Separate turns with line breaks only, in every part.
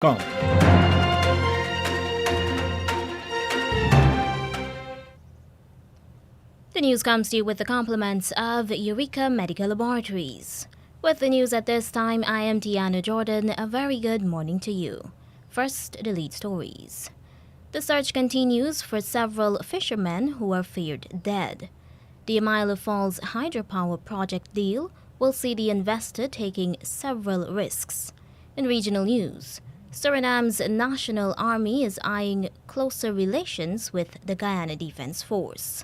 The news comes to you with the compliments of Eureka Medical Laboratories. With the news at this time, I am Tiana Jordan. A very good morning to you. First, the lead stories. The search continues for several fishermen who are feared dead. The Amila Falls hydropower project deal will see the investor taking several risks. In regional news, Suriname's National Army is eyeing closer relations with the Guyana Defense Force.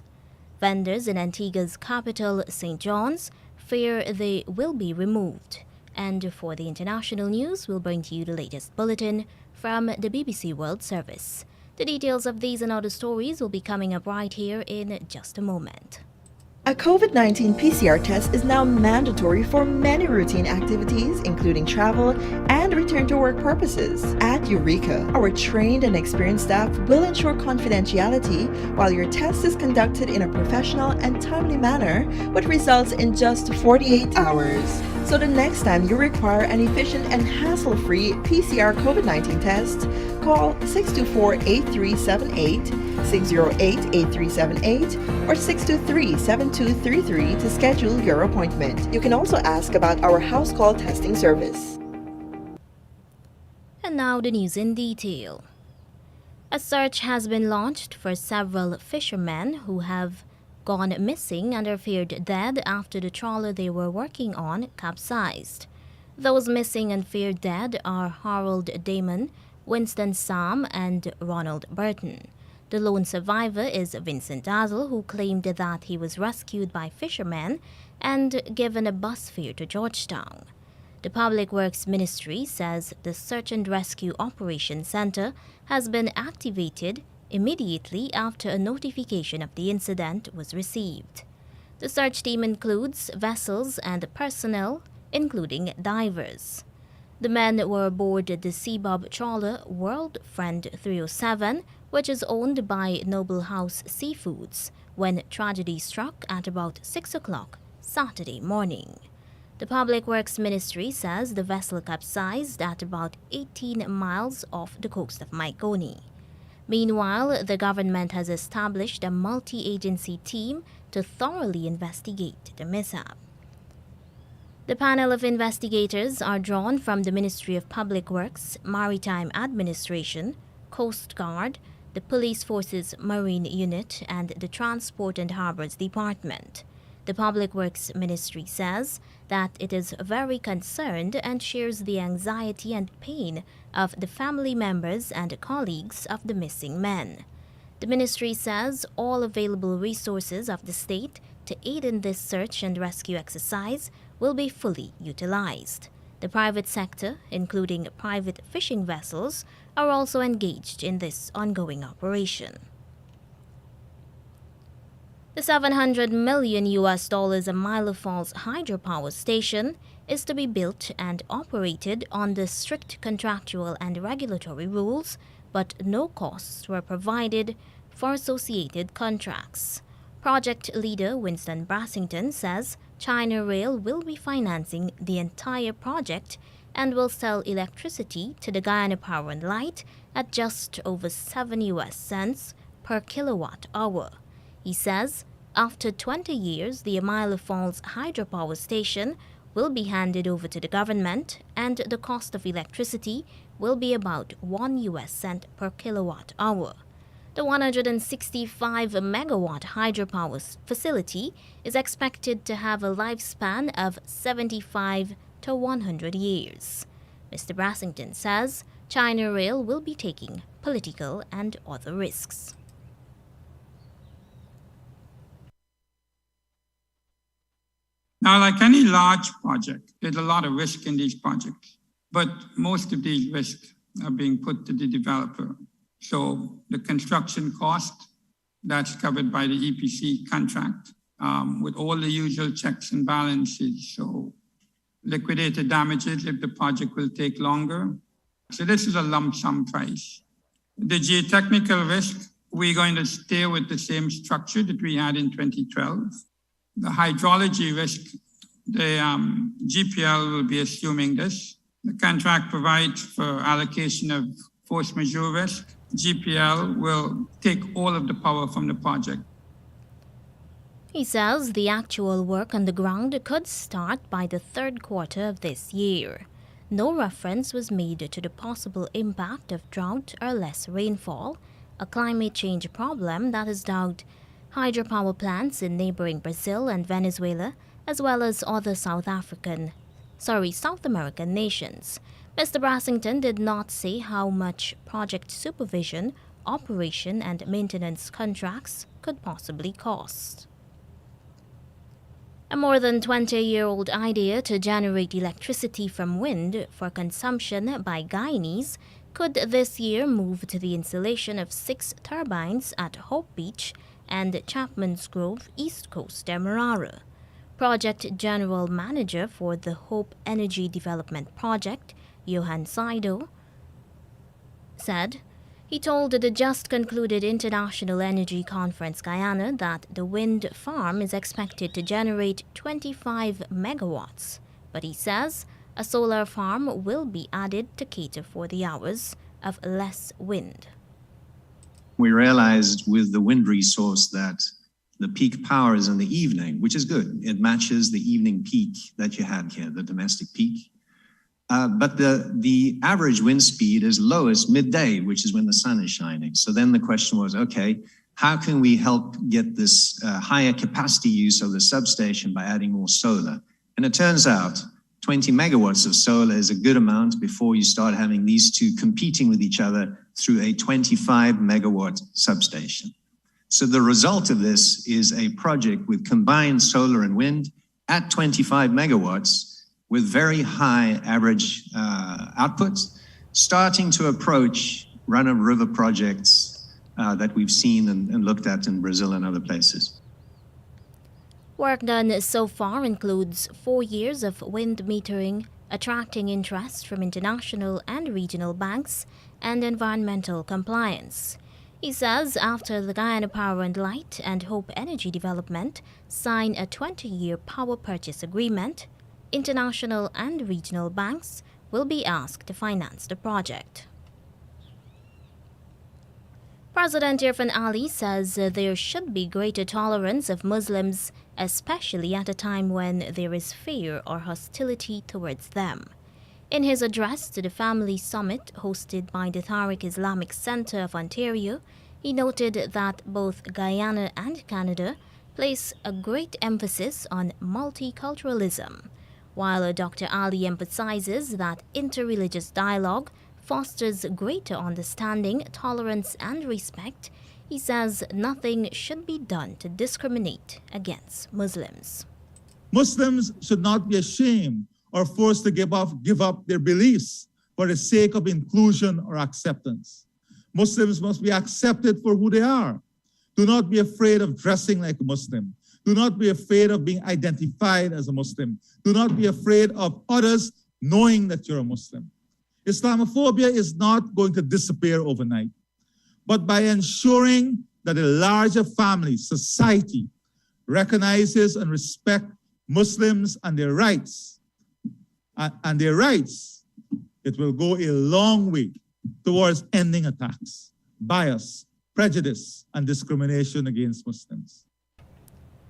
Vendors in Antigua's capital, St. John's, fear they will be removed. And for the international news, we'll bring to you the latest bulletin from the BBC World Service. The details of these and other stories will be coming up right here in just a moment.
A COVID-19 PCR test is now mandatory for many routine activities, including travel and return to work purposes. At Eureka, our trained and experienced staff will ensure confidentiality while your test is conducted in a professional and timely manner, with results in just 48 hours. So the next time you require an efficient and hassle-free PCR COVID-19 test, call 624-8378, 608-8378, or 623-7233 to schedule your appointment. You can also ask about our house call testing service.
And now the news in detail. A search has been launched for several fishermen who have gone missing and are feared dead after the trawler they were working on capsized. Those missing and feared dead are Harold Damon, Winston Sam, and Ronald Burton. The lone survivor is Vincent Dazzle, who claimed that he was rescued by fishermen and given a bus fare to Georgetown. The Public Works Ministry says the Search and Rescue Operations Center has been activated immediately after a notification of the incident was received. The search team includes vessels and personnel, including divers. The men were aboard the Seabob trawler World Friend 307, which is owned by Noble House Seafoods, when tragedy struck at about 6 o'clock Saturday morning. The Public Works Ministry says the vessel capsized at about 18 miles off the coast of Maikoni. Meanwhile, the government has established a multi-agency team to thoroughly investigate the mishap. The panel of investigators are drawn from the Ministry of Public Works, Maritime Administration, Coast Guard, the Police Forces Marine Unit, and the Transport and Harbors Department. The Public Works Ministry says that it is very concerned and shares the anxiety and pain of the family members and colleagues of the missing men. The ministry says all available resources of the state to aid in this search and rescue exercise will be fully utilized. The private sector, including private fishing vessels, are also engaged in this ongoing operation. The $700 million Amila Falls hydropower station is to be built and operated under strict contractual and regulatory rules, but no costs were provided for associated contracts. Project leader Winston Brassington says China Rail will be financing the entire project and will sell electricity to the Guyana Power and Light at just over 7 US cents per kilowatt hour. He says after 20 years, the Amila Falls hydropower station will be handed over to the government, and the cost of electricity will be about 1 US cent per kilowatt hour. The 165 megawatt hydropower facility is expected to have a lifespan of 75 to 100 years. Mr. Brassington says China Rail will be taking political and other risks.
Now, like any large project, there's a lot of risk in these projects, but most of these risks are being put to the developer. So the construction cost, that's covered by the EPC contract with all the usual checks and balances. So liquidated damages if the project will take longer. So this is a lump sum price. The geotechnical risk, we're going to stay with the same structure that we had in 2012. The hydrology risk, the GPL will be assuming this. The contract provides for allocation of force majeure risk. GPL will take all of the power from the project.
He says the actual work on the ground could start by the third quarter of this year. No reference was made to the possible impact of drought or less rainfall, a climate change problem that has dogged hydropower plants in neighboring Brazil and Venezuela, as well as other South American nations. Mr. Brassington did not say how much project supervision, operation, and maintenance contracts could possibly cost. A more than 20-year-old idea to generate electricity from wind for consumption by Guyanese could this year move to the installation of 6 turbines at Hope Beach and Chapman's Grove, East Coast, Demerara. Project General Manager for the Hope Energy Development Project, Johan Saido, said he told the just concluded International Energy Conference Guyana that the wind farm is expected to generate 25 megawatts, but he says a solar farm will be added to cater for the hours of less wind.
We realized with the wind resource that the peak power is in the evening, which is good. It matches the evening peak that you had here, the domestic peak. But the average wind speed is lowest midday, which is when the sun is shining. So then the question was, okay, how can we help get this higher capacity use of the substation by adding more solar? And it turns out 20 megawatts of solar is a good amount before you start having these two competing with each other through a 25 megawatt substation. So the result of this is a project with combined solar and wind at 25 megawatts with very high average outputs, starting to approach run-of-river projects that we've seen and looked at in Brazil and other places.
Work done so far includes 4 years of wind metering, attracting interest from international and regional banks, and environmental compliance. He says after the Guyana Power and Light and Hope Energy Development sign a 20-year power purchase agreement, international and regional banks will be asked to finance the project. President Irfan Ali says there should be greater tolerance of Muslims, especially at a time when there is fear or hostility towards them. In his address to the Family Summit hosted by the Tariq Islamic Center of Ontario, he noted that both Guyana and Canada place a great emphasis on multiculturalism, while Dr. Ali emphasizes that interreligious dialogue fosters greater understanding, tolerance, and respect. He says nothing should be done to discriminate against Muslims.
Muslims should not be ashamed or forced to give up their beliefs for the sake of inclusion or acceptance. Muslims must be accepted for who they are. Do not be afraid of dressing like a Muslim. Do not be afraid of being identified as a Muslim. Do not be afraid of others knowing that you're a Muslim. Islamophobia is not going to disappear overnight, but by ensuring that a larger family, society, recognizes and respects Muslims and their rights, it will go a long way towards ending attacks, bias, prejudice, and discrimination against Muslims.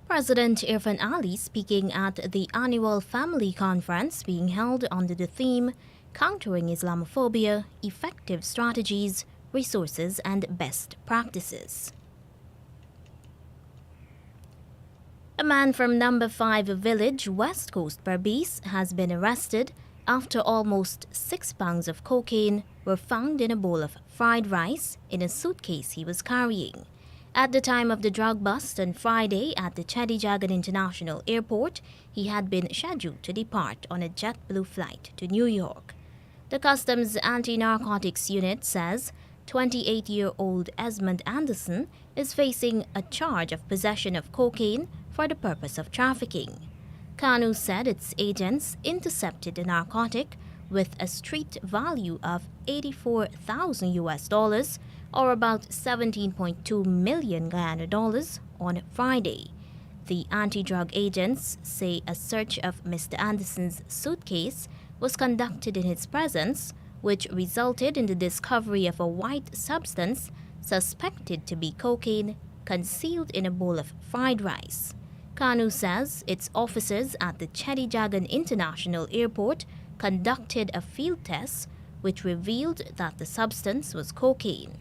President Irfan Ali speaking at the annual family conference being held under the theme Countering Islamophobia, Effective Strategies, Resources, and Best Practices. A man from Number 5 Village, West Coast, Berbice, has been arrested after almost 6 pounds of cocaine were found in a bowl of fried rice in a suitcase he was carrying. At the time of the drug bust on Friday at the Chedijagan International Airport, he had been scheduled to depart on a JetBlue flight to New York. The Customs Anti-Narcotics Unit says 28-year-old Esmond Anderson is facing a charge of possession of cocaine for the purpose of trafficking. Kanu said its agents intercepted the narcotic with a street value of $84,000 or about 17.2 million Guyana dollars on Friday. The anti-drug agents say a search of Mr. Anderson's suitcase was conducted in his presence, which resulted in the discovery of a white substance suspected to be cocaine concealed in a bowl of fried rice. Kanu says its officers at the Chedijagan International Airport conducted a field test which revealed that the substance was cocaine.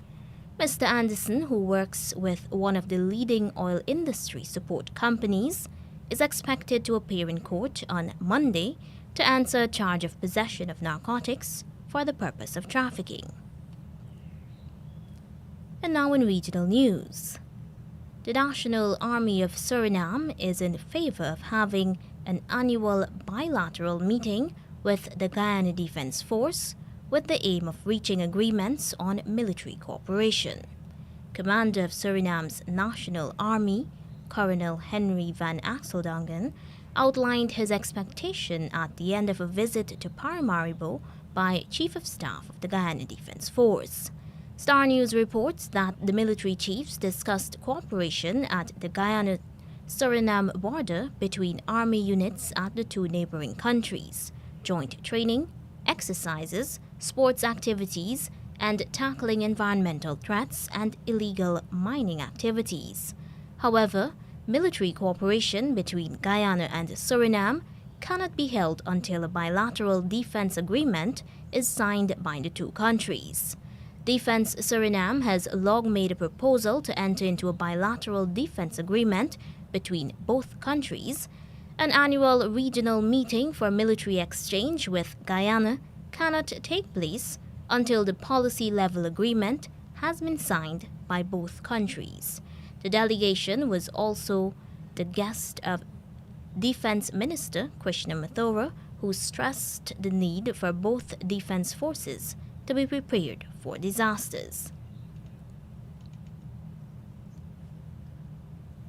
Mr. Anderson, who works with one of the leading oil industry support companies, is expected to appear in court on Monday to answer a charge of possession of narcotics for the purpose of trafficking. And now in regional news. The National Army of Suriname is in favor of having an annual bilateral meeting with the Guyana Defense Force with the aim of reaching agreements on military cooperation. Commander of Suriname's National Army, Colonel Henry van Axeldongen, outlined his expectation at the end of a visit to Paramaribo by Chief of Staff of the Guyana Defense Force. Star News reports that the military chiefs discussed cooperation at the Guyana-Suriname border between army units at the two neighboring countries, joint training, exercises, sports activities, and tackling environmental threats and illegal mining activities. However, military cooperation between Guyana and Suriname cannot be held until a bilateral defense agreement is signed by the two countries. Defense Suriname has long made a proposal to enter into a bilateral defense agreement between both countries. An annual regional meeting for military exchange with Guyana cannot take place until the policy-level agreement has been signed by both countries. The delegation was also the guest of Defense Minister Krishna Mathura, who stressed the need for both defense forces to be prepared for disasters.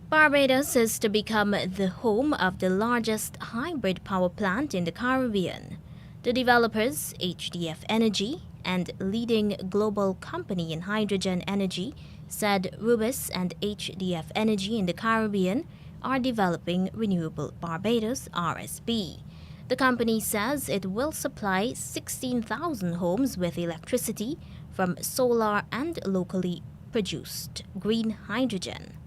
Barbados is to become the home of the largest hybrid power plant in the Caribbean. The developers, HDF Energy, and leading global company in hydrogen energy, said Rubis and HDF Energy in the Caribbean are developing Renewable Barbados RSB. The company says it will supply 16,000 homes with electricity from solar and locally produced green hydrogen.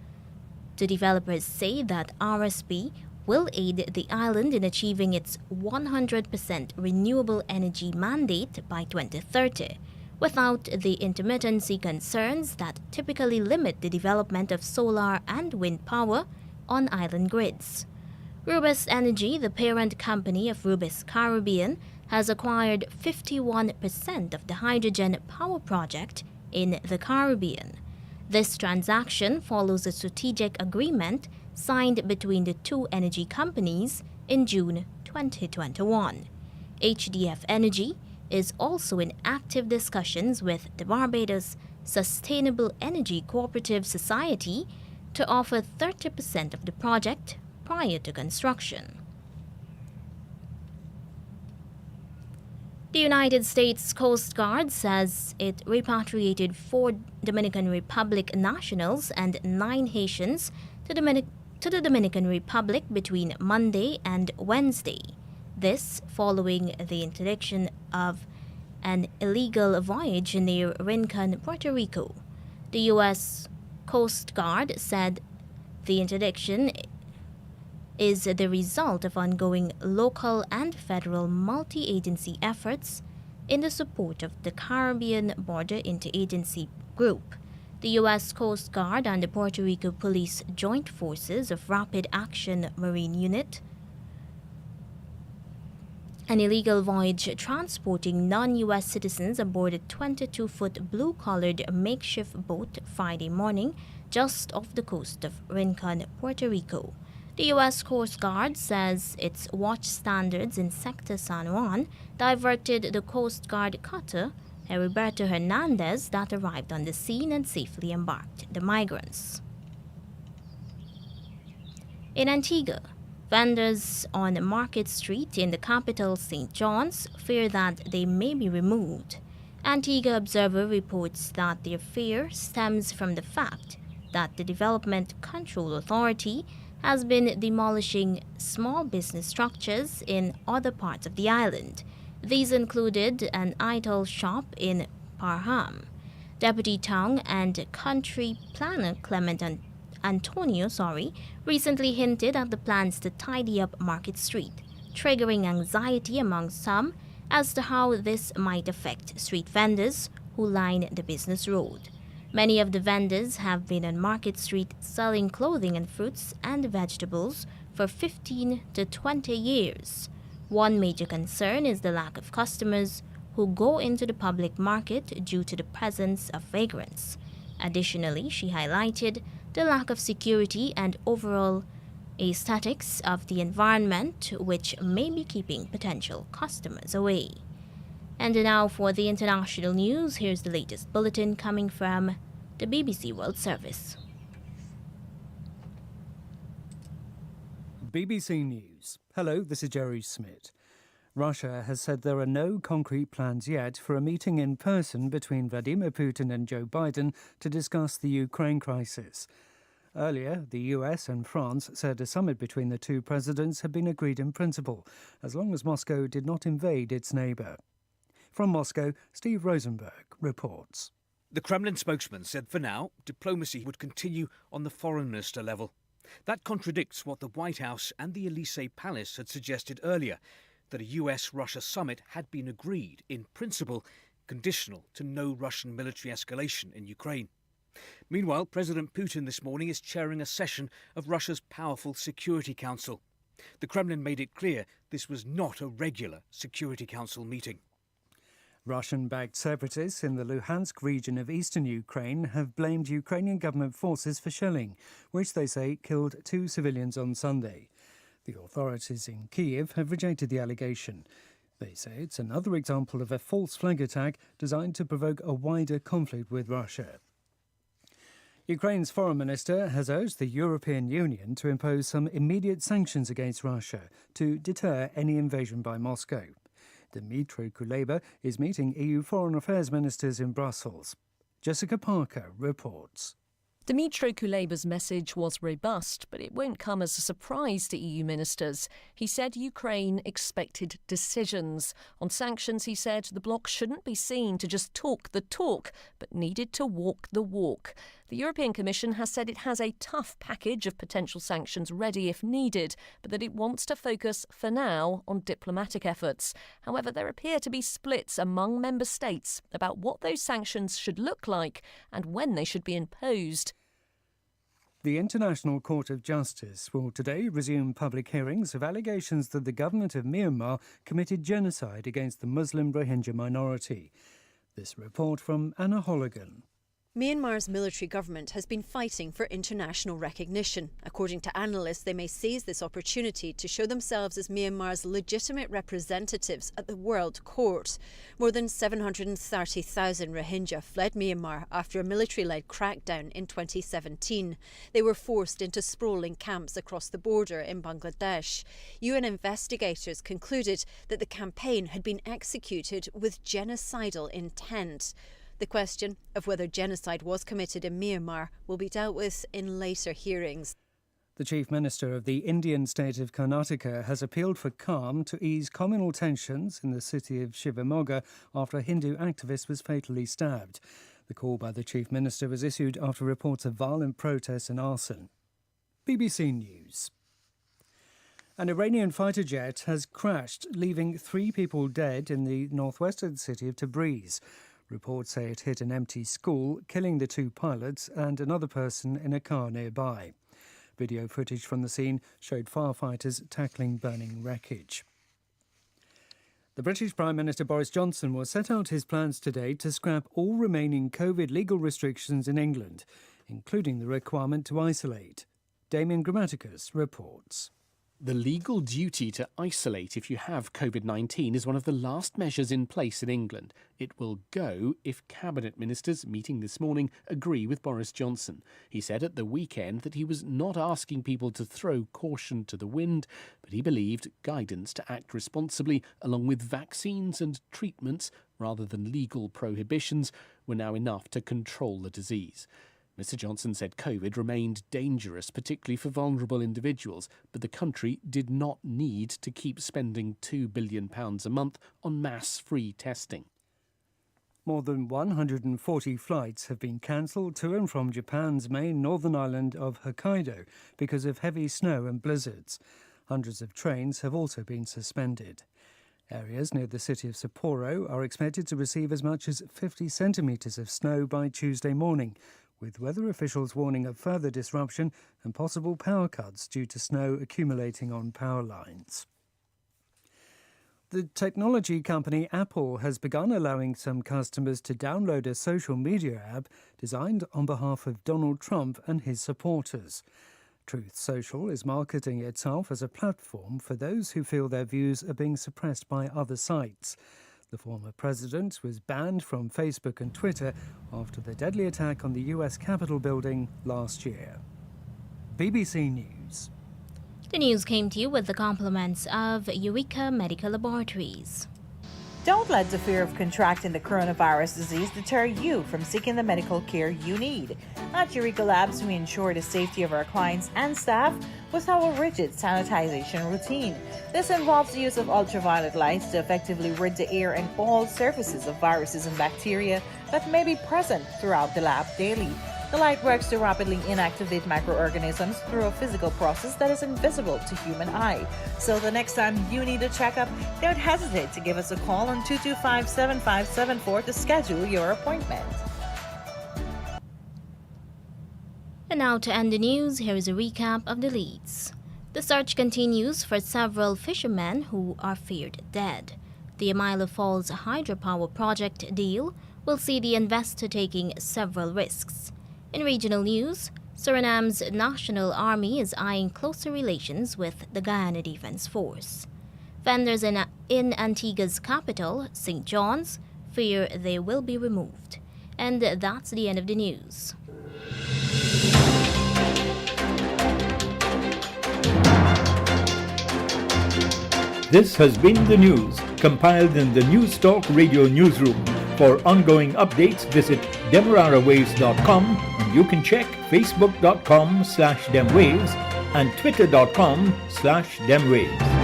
The developers say that RSB will aid the island in achieving its 100% renewable energy mandate by 2030, without the intermittency concerns that typically limit the development of solar and wind power on island grids. Rubis Energy, the parent company of Rubis Caribbean, has acquired 51% of the hydrogen power project in the Caribbean. This transaction follows a strategic agreement signed between the two energy companies in June 2021. HDF Energy is also in active discussions with the Barbados Sustainable Energy Cooperative Society to offer 30% of the project prior to construction. The United States Coast Guard says it repatriated 4 Dominican Republic nationals and 9 Haitians to the Dominican Republic between Monday and Wednesday. This following the interdiction of an illegal voyage near Rincon, Puerto Rico. The U.S. Coast Guard said the interdiction is the result of ongoing local and federal multi-agency efforts in the support of the Caribbean Border Interagency Group. The U.S. Coast Guard and the Puerto Rico Police Joint Forces of Rapid Action Marine Unit, an illegal voyage transporting non-U.S. citizens aboard a 22-foot blue-colored makeshift boat Friday morning just off the coast of Rincon, Puerto Rico. The U.S. Coast Guard says its watch standards in Sector San Juan diverted the Coast Guard cutter Heriberto Hernandez that arrived on the scene and safely embarked the migrants. In Antigua, vendors on Market Street in the capital St. John's fear that they may be removed. Antigua Observer reports that their fear stems from the fact that the Development Control Authority has been demolishing small business structures in other parts of the island. These included an idol shop in Parham. Deputy Town and Country Planner Clement Antonio recently hinted at the plans to tidy up Market Street, triggering anxiety among some as to how this might affect street vendors who line the business road. Many of the vendors have been on Market Street selling clothing and fruits and vegetables for 15 to 20 years. One major concern is the lack of customers who go into the public market due to the presence of vagrants. Additionally, she highlighted the lack of security and overall aesthetics of the environment, which may be keeping potential customers away. And now for the international news, here's the latest bulletin coming from the BBC World Service.
BBC News. Hello, this is Jerry Smith. Russia has said there are no concrete plans yet for a meeting in person between Vladimir Putin and Joe Biden to discuss the Ukraine crisis. Earlier, the US and France said a summit between the two presidents had been agreed in principle, as long as Moscow did not invade its neighbour. From Moscow, Steve Rosenberg reports.
The Kremlin spokesman said for now, diplomacy would continue on the foreign minister level. That contradicts what the White House and the Elysee Palace had suggested earlier, that a US-Russia summit had been agreed in principle, conditional to no Russian military escalation in Ukraine. Meanwhile, President Putin this morning is chairing a session of Russia's powerful Security Council. The Kremlin made it clear this was not a regular Security Council meeting.
Russian-backed separatists in the Luhansk region of eastern Ukraine have blamed Ukrainian government forces for shelling, which they say killed 2 civilians on Sunday. The authorities in Kyiv have rejected the allegation. They say it's another example of a false flag attack designed to provoke a wider conflict with Russia. Ukraine's foreign minister has urged the European Union to impose some immediate sanctions against Russia to deter any invasion by Moscow. Dmytro Kuleba is meeting EU foreign affairs ministers in Brussels. Jessica Parker reports.
Dmytro Kuleba's message was robust, but it won't come as a surprise to EU ministers. He said Ukraine expected decisions. On sanctions, he said the bloc shouldn't be seen to just talk the talk, but needed to walk the walk. The European Commission has said it has a tough package of potential sanctions ready if needed, but that it wants to focus, for now, on diplomatic efforts. However, there appear to be splits among member states about what those sanctions should look like and when they should be imposed.
The International Court of Justice will today resume public hearings of allegations that the government of Myanmar committed genocide against the Muslim Rohingya minority. This report from Anna Holligan.
Myanmar's military government has been fighting for international recognition. According to analysts, they may seize this opportunity to show themselves as Myanmar's legitimate representatives at the World Court. More than 730,000 Rohingya fled Myanmar after a military-led crackdown in 2017. They were forced into sprawling camps across the border in Bangladesh. UN investigators concluded that the campaign had been executed with genocidal intent. The question of whether genocide was committed in Myanmar will be dealt with in later hearings.
The Chief Minister of the Indian state of Karnataka has appealed for calm to ease communal tensions in the city of Shivamogga after a Hindu activist was fatally stabbed. The call by the Chief Minister was issued after reports of violent protests and arson. BBC News. An Iranian fighter jet has crashed, leaving 3 people dead in the northwestern city of Tabriz. Reports say it hit an empty school, killing the 2 pilots and another person in a car nearby. Video footage from the scene showed firefighters tackling burning wreckage. The British Prime Minister Boris Johnson will set out his plans today to scrap all remaining COVID legal restrictions in England, including the requirement to isolate. Damien Grammaticus reports.
The legal duty to isolate if you have COVID-19 is one of the last measures in place in England. It will go if Cabinet Ministers meeting this morning agree with Boris Johnson. He said at the weekend that he was not asking people to throw caution to the wind, but he believed guidance to act responsibly along with vaccines and treatments rather than legal prohibitions were now enough to control the disease. Mr Johnson said COVID remained dangerous, particularly for vulnerable individuals, but the country did not need to keep spending £2 billion a month on mass free testing.
More than 140 flights have been cancelled to and from Japan's main northern island of Hokkaido because of heavy snow and blizzards. Hundreds of trains have also been suspended. Areas near the city of Sapporo are expected to receive as much as 50 centimetres of snow by Tuesday morning, with weather officials warning of further disruption and possible power cuts due to snow accumulating on power lines. The technology company Apple has begun allowing some customers to download a social media app designed on behalf of Donald Trump and his supporters. Truth Social is marketing itself as a platform for those who feel their views are being suppressed by other sites. The former president was banned from Facebook and Twitter after the deadly attack on the US Capitol building last year. BBC News.
The news came to you with the compliments of Eureka Medical Laboratories.
Don't let the fear of contracting the coronavirus disease deter you from seeking the medical care you need. At Eureka Labs, we ensure the safety of our clients and staff with our rigid sanitization routine. This involves the use of ultraviolet lights to effectively rid the air and all surfaces of viruses and bacteria that may be present throughout the lab daily. The light works to rapidly inactivate microorganisms through a physical process that is invisible to human eye. So the next time you need a checkup, don't hesitate to give us a call on 225-7574 to schedule your appointment.
And now to end the news, here is a recap of the leads. The search continues for several fishermen who are feared dead. The Amila Falls hydropower project deal will see the investor taking several risks. In regional news, Suriname's National Army is eyeing closer relations with the Guyana Defense Force. Vendors in Antigua's capital, St. John's, fear they will be removed. And that's the end of the news.
This has been the news, compiled in the News Talk Radio newsroom. For ongoing updates, visit demerarawaves.com, and you can check facebook.com/demwaves and twitter.com/demwaves.